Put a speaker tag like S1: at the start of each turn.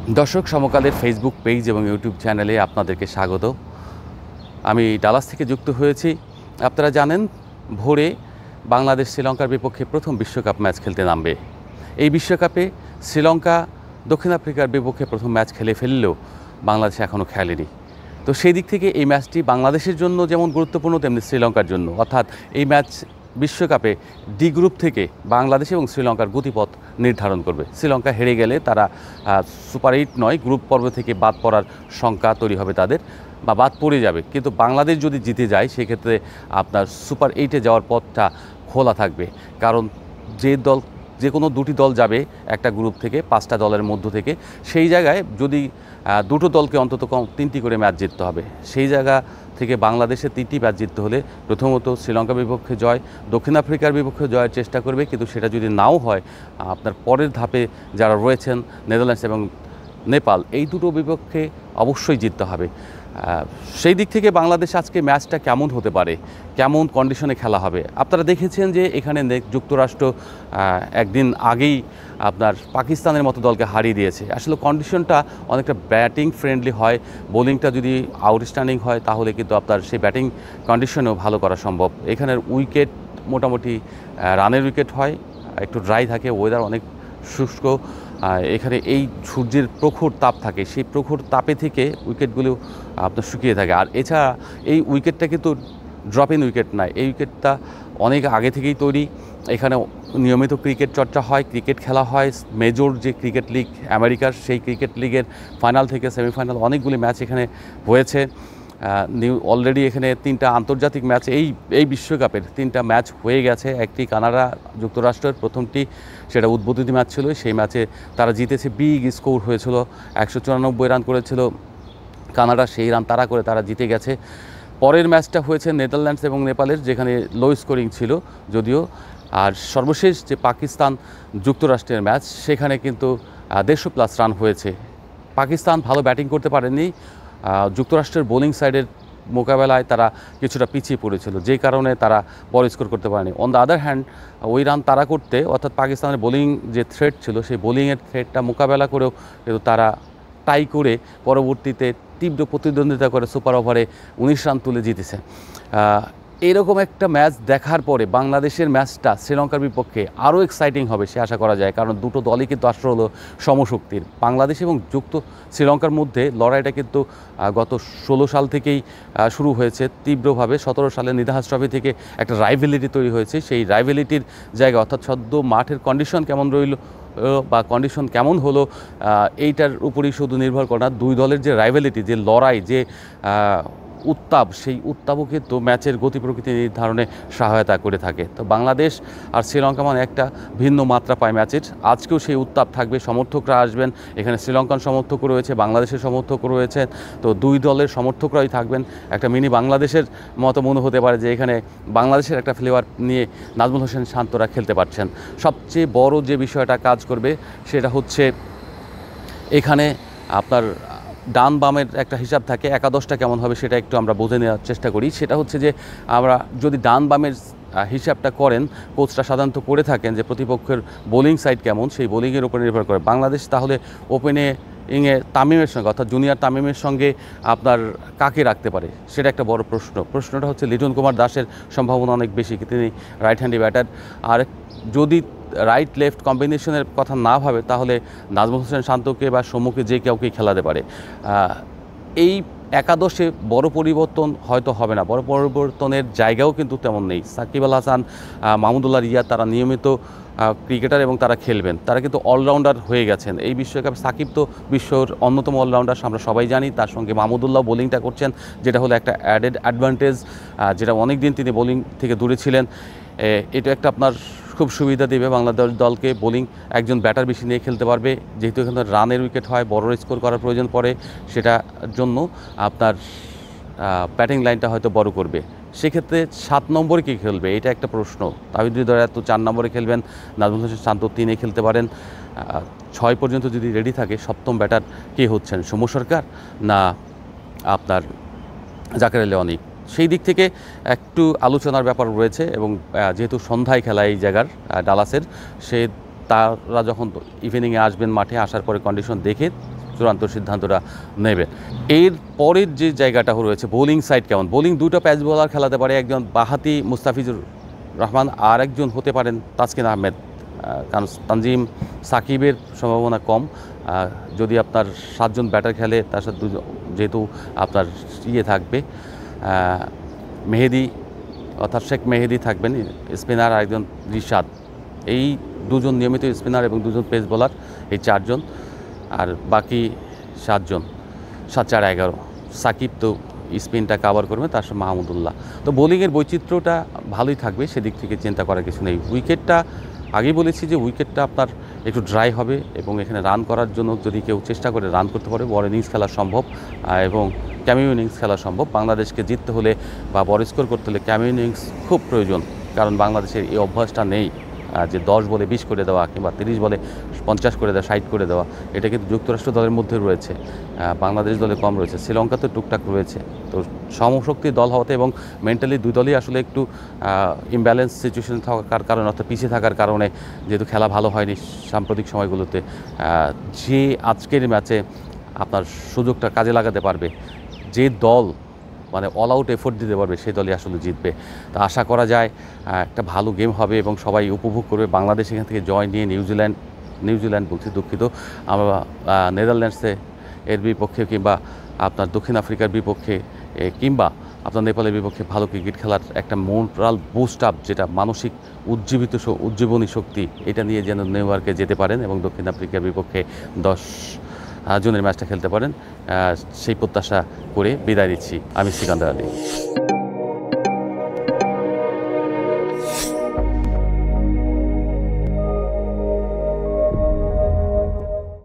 S1: দর্শক, সমকালের Facebook page এবং YouTube চ্যানেলে আপনাদেরকে স্বাগত। আমি ডালাস থেকে যুক্ত হয়েছি। আপনারা জানেন, ভোরে বাংলাদেশ শ্রীলঙ্কার বিপক্ষে প্রথম বিশ্বকাপ ম্যাচ খেলতে নামবে। এই বিশ্বকাপে শ্রীলঙ্কা দক্ষিণ আফ্রিকার বিপক্ষে প্রথম ম্যাচ খেলে ফেললেও বাংলাদেশ এখনও খেলেনি। তো সেই দিক থেকে এই ম্যাচটি বাংলাদেশের জন্য যেমন গুরুত্বপূর্ণ, তেমনি শ্রীলঙ্কার জন্য। অর্থাৎ এই ম্যাচ বিশ্বকাপে ডি গ্রুপ থেকে বাংলাদেশ এবং শ্রীলঙ্কার গতিপথ নির্ধারণ করবে। শ্রীলঙ্কা হেরে গেলে তারা সুপার 8 নয়, গ্রুপ পর্ব থেকে বাদ পড়ার শঙ্কা তৈরি হবে তাদের, বা বাদ পড়ে যাবে। কিন্তু বাংলাদেশ যদি জিতে যায়, সেক্ষেত্রে আপনার সুপার 8-এ যাওয়ার পথটা খোলা থাকবে। কারণ যে কোনো দুটি দল যাবে একটা গ্রুপ থেকে, 5টা দলের মধ্য থেকে। সেই জায়গায় যদি দুটো দলকে অন্তত কম 3টি করে ম্যাচ জিততে হবে। সেই জায়গা থেকে বাংলাদেশের 3টি ম্যাচ জিততে হলে প্রথমত শ্রীলঙ্কার বিপক্ষে জয়, দক্ষিণ আফ্রিকার বিপক্ষে জয়ের চেষ্টা করবে। কিন্তু সেটা যদি নাও হয়, আপনার পরের ধাপে যারা রয়েছেন নেদারল্যান্ডস এবং নেপাল, এই দুটো বিপক্ষে অবশ্যই জিততে হবে। সেই দিক থেকে বাংলাদেশ আজকে ম্যাচটা কেমন হতে পারে, কেমন কন্ডিশনে খেলা হবে। আপনারা দেখেছেন যে এখানে যুক্তরাষ্ট্র একদিন আগেই আপনার পাকিস্তানের মতো দলকে হারিয়ে দিয়েছে। আসলে কন্ডিশনটা অনেকটা ব্যাটিং ফ্রেন্ডলি হয়। বোলিংটা যদি আউটস্ট্যান্ডিং হয়, তাহলে কিন্তু আপনার সেই ব্যাটিং কন্ডিশনেও ভালো করা সম্ভব। এখানের উইকেট মোটামুটি রানের উইকেট হয়, একটু ড্রাই থাকে, ওয়েদার অনেক শুষ্ক। এখানে এই সূর্যের প্রখর তাপ থাকে, সেই প্রখর তাপে থেকে উইকেটগুলো আপনার শুকিয়ে থাকে। আর এছাড়া এই উইকেটটা কিন্তু ড্রপ ইন উইকেট নয়, এই উইকেটটা অনেক আগে থেকেই তৈরি। এখানে নিয়মিত ক্রিকেট চর্চা হয়, ক্রিকেট খেলা হয়। মেজর যে ক্রিকেট লিগ আমেরিকার, সেই ক্রিকেট লিগের ফাইনাল থেকে সেমিফাইনাল অনেকগুলি ম্যাচ এখানে হয়েছে। অলরেডি এখানে 3টা আন্তর্জাতিক ম্যাচ, এই বিশ্বকাপের 3টা ম্যাচ হয়ে গেছে। একটি কানাডা যুক্তরাষ্ট্রের, প্রথমটি সেটা উদ্বোধনী ম্যাচ ছিল। সেই ম্যাচে তারা জিতেছে, বিগ স্কোর হয়েছিল, 194 রান করেছিল কানাডা। সেই রান তারা করে তারা জিতে গেছে। পরের ম্যাচটা হয়েছে নেদারল্যান্ডস এবং নেপালের, যেখানে লো স্কোরিং ছিল যদিও। আর সর্বশেষ যে পাকিস্তান যুক্তরাষ্ট্রের ম্যাচ, সেখানে কিন্তু 150+ রান হয়েছে। পাকিস্তান ভালো ব্যাটিং করতে পারেনি, যুক্তরাষ্ট্রের বোলিং সাইডের মোকাবেলায় তারা কিছুটা পিছিয়ে পড়েছিল, যে কারণে তারা বড় স্কোর করতে পারেনি। অন দ্য আদার হ্যান্ড, ওই রান তারা করতে, অর্থাৎ পাকিস্তানের বোলিং যে থ্রেট ছিল, সেই বোলিংয়ের থ্রেটটা মোকাবেলা করেও কিন্তু তারা টাই করে পরবর্তীতে তীব্র প্রতিদ্বন্দ্বিতা করে সুপার ওভারে 19 রান তুলে জিতেছে। এইরকম একটা ম্যাচ দেখার পরে বাংলাদেশের ম্যাচটা শ্রীলঙ্কার বিপক্ষে আরও এক্সাইটিং হবে সে আশা করা যায়। কারণ দুটো দলই কিন্তু আসলে হলো সমশক্তির। বাংলাদেশ এবং শ্রীলঙ্কার মধ্যে লড়াইটা কিন্তু গত 16 সাল থেকেই শুরু হয়েছে তীব্রভাবে। 17 সালে নিদাহাস ট্রফি থেকে একটা রাইভেলিটি তৈরি হয়েছে। সেই রাইভেলিটির জায়গা, অর্থাৎ সদ্য মাঠের কন্ডিশন কেমন রইল বা কন্ডিশন কেমন হলো, এইটার উপরই শুধু নির্ভর করে না। দুই দলের যে রাইভেলিটি, যে লড়াই, যে উত্তাপ, সেই উত্তাপও কিন্তু ম্যাচের গতি প্রকৃতি নির্ধারণে সহায়তা করে থাকে। তো বাংলাদেশ আর শ্রীলঙ্কা মানে একটা ভিন্ন মাত্রা পায় ম্যাচের। আজকেও সেই উত্তাপ থাকবে, সমর্থকরা আসবেন। এখানে শ্রীলঙ্কান সমর্থকও রয়েছে, বাংলাদেশের সমর্থকও রয়েছে। তো দুই দলের সমর্থকরাই থাকবেন। একটা মিনি বাংলাদেশের মতো মনে হতে পারে যে এখানে বাংলাদেশের একটা ফ্লেভার নিয়ে নাজমুল হোসেন শান্তরা খেলতে পারছেন। সবচেয়ে বড় যে বিষয়টা কাজ করবে, সেটা হচ্ছে এখানে আপনার ডান বামের একটা হিসাব থাকে। একাদশটা কেমন হবে সেটা একটু আমরা বুঝে নেওয়ার চেষ্টা করি। সেটা হচ্ছে যে আমরা যদি ডান বামের হিসাবটা করেন, কোচরা সাধারণত করে থাকেন যে প্রতিপক্ষের বোলিং সাইড কেমন, সেই বোলিংয়ের উপর নির্ভর করে বাংলাদেশ তাহলে ওপেনিংয়ে তামিমের সঙ্গে, অর্থাৎ জুনিয়র তামিমের সঙ্গে আপনার কাকে রাখতে পারে, সেটা একটা বড় প্রশ্নটা হচ্ছে লিটন কুমার দাসের সম্ভাবনা অনেক বেশি, তিনি রাইট হ্যান্ডি ব্যাটার। আর যদি রাইট লেফট কম্বিনেশনের কথা না ভাবে, তাহলে নাজমুল হোসেন শান্তকে বা সম্মুখে যে কাউকে খেলাতে পারে। এই একাদশে বড় পরিবর্তন হয়তো হবে না, বড় পরিবর্তনের জায়গাও কিন্তু তেমন নেই। সাকিব আল হাসান, মাহমুদুল্লাহ রিয়াদ, তারা নিয়মিত ক্রিকেটার এবং তারা খেলবেন, তারা কিন্তু অলরাউন্ডার হয়ে গেছেন এই বিশ্বকাপে। সাকিব তো বিশ্বর অন্যতম অলরাউন্ডার, আমরা সবাই জানি। তার সঙ্গে মাহমুদুল্লাহ বোলিংটা করছেন, যেটা হলো একটা অ্যাডেড অ্যাডভান্টেজ, যেটা অনেক দিন তিনি বোলিং থেকে দূরে ছিলেন। এটা একটা আপনার খুব সুবিধা দেবে বাংলাদেশ দলকে। বোলিং একজন ব্যাটার বেশি নিয়ে খেলতে পারবে, যেহেতু এখানে রানের উইকেট হয়, বড় স্কোর করার প্রয়োজন পড়ে, সেটার জন্য আপনার ব্যাটিং লাইনটা হয়তো বড় করবে। সেক্ষেত্রে 7 নম্বরে কে খেলবে, এটা একটা প্রশ্ন। তাহিদ হৃদয় তো 4 নম্বরে খেলবেন, নাজমুল হোসেন শান্ত 3-এ খেলতে পারেন। 6 পর্যন্ত যদি রেডি থাকে, সপ্তম ব্যাটার কে হচ্ছেন, সৌম্য সরকার না আপনার জাকের আলী অনিক, সেই দিক থেকে একটু আলোচনার ব্যাপার রয়েছে। এবং যেহেতু সন্ধ্যায় খেলা এই জায়গার ডালাসের, তারা যখন ইভিনিংয়ে আসবেন মাঠে, আসার পরে কন্ডিশন দেখে চূড়ান্ত সিদ্ধান্তটা নেবে। এর পরের যে জায়গাটা রয়েছে বোলিং সাইড কেমন, বোলিং দুটো প্যাচ বোলার খেলাতে পারে, একজন বাহাতি মুস্তাফিজুর রহমান আর একজন হতে পারেন তাসকিন আহমেদ, কারণ তানজিম সাকিবের সম্ভাবনা কম। যদি আপনার 7 জন ব্যাটার খেলে তার সাথে যেহেতু আপনার থাকবে মেহেদি অর্থাৎ শেখ মেহেদি থাকবেন, স্পিনার আর একজন রিশাদ, এই দুজন নিয়মিত স্পিনার এবং দুজন পেস বোলার, এই 4 জন, আর বাকি 7 জন, 7-4-11। সাকিব তো স্পিনটা কাভার করবে, তার সাথে মাহমুদুল্লাহ। তো বোলিংয়ের বৈচিত্র্যটা ভালোই থাকবে, সেদিক থেকে চিন্তা করার কিছু নেই। উইকেটটা আগেই বলেছি যে উইকেটটা আপনার একটু ড্রাই হবে এবং এখানে রান করার জন্য যদি কেউ চেষ্টা করে রান করতে পারে, বড় ইনিংস খেলা সম্ভব এবং ক্যামিও ইনিংস খেলা সম্ভব। বাংলাদেশকে জিততে হলে বা বড় স্কোর করতে হলে ক্যামিও ইনিংস খুব প্রয়োজন, কারণ বাংলাদেশের এই অভ্যাসটা নেই যে 10 বলে 20 করে দেওয়া কিংবা 30 বলে 50 করে দেওয়া, 60 করে দেওয়া। এটা কিন্তু যুক্তরাষ্ট্র দলের মধ্যে রয়েছে, বাংলাদেশ দলে কম রয়েছে, শ্রীলঙ্কা তো টুকটাক রয়েছে। তো সমশক্তির দল হওয়াতে এবং মেন্টালি দুই দলই আসলে একটু ইমব্যালেন্স সিচুয়েশন থাকার কারণে, অর্থাৎ পিছিয়ে থাকার কারণে, যেহেতু খেলা ভালো হয়নি সাম্প্রতিক সময়গুলোতে, যে আজকের ম্যাচে আপনার সুযোগটা কাজে লাগাতে পারবে, যে দল মানে অল আউট এফোর্ট দিতে পারবে, সেই দলই আসলে জিতবে। তো আশা করা যায় একটা ভালো গেম হবে এবং সবাই উপভোগ করবে। বাংলাদেশ এখান থেকে জয় নিয়ে নিউজিল্যান্ড বলছি, দুঃখিত, আমরা নেদারল্যান্ডসে এর বিপক্ষে কিংবা আপনার দক্ষিণ আফ্রিকার বিপক্ষে কিংবা আপনার নেপালের বিপক্ষে ভালো ক্রিকেট খেলার একটা মোরাল বুস্ট আপ, যেটা মানসিক উজ্জীবনী শক্তি, এটা নিয়ে যেন নিউ ইয়র্কে যেতে পারেন এবং দক্ষিণ আফ্রিকার বিপক্ষে 10 জনের ম্যাচটা খেলতে পারেন, সেই প্রত্যাশা করে বিদায় দিচ্ছি। আমি সিকান্দার আলী।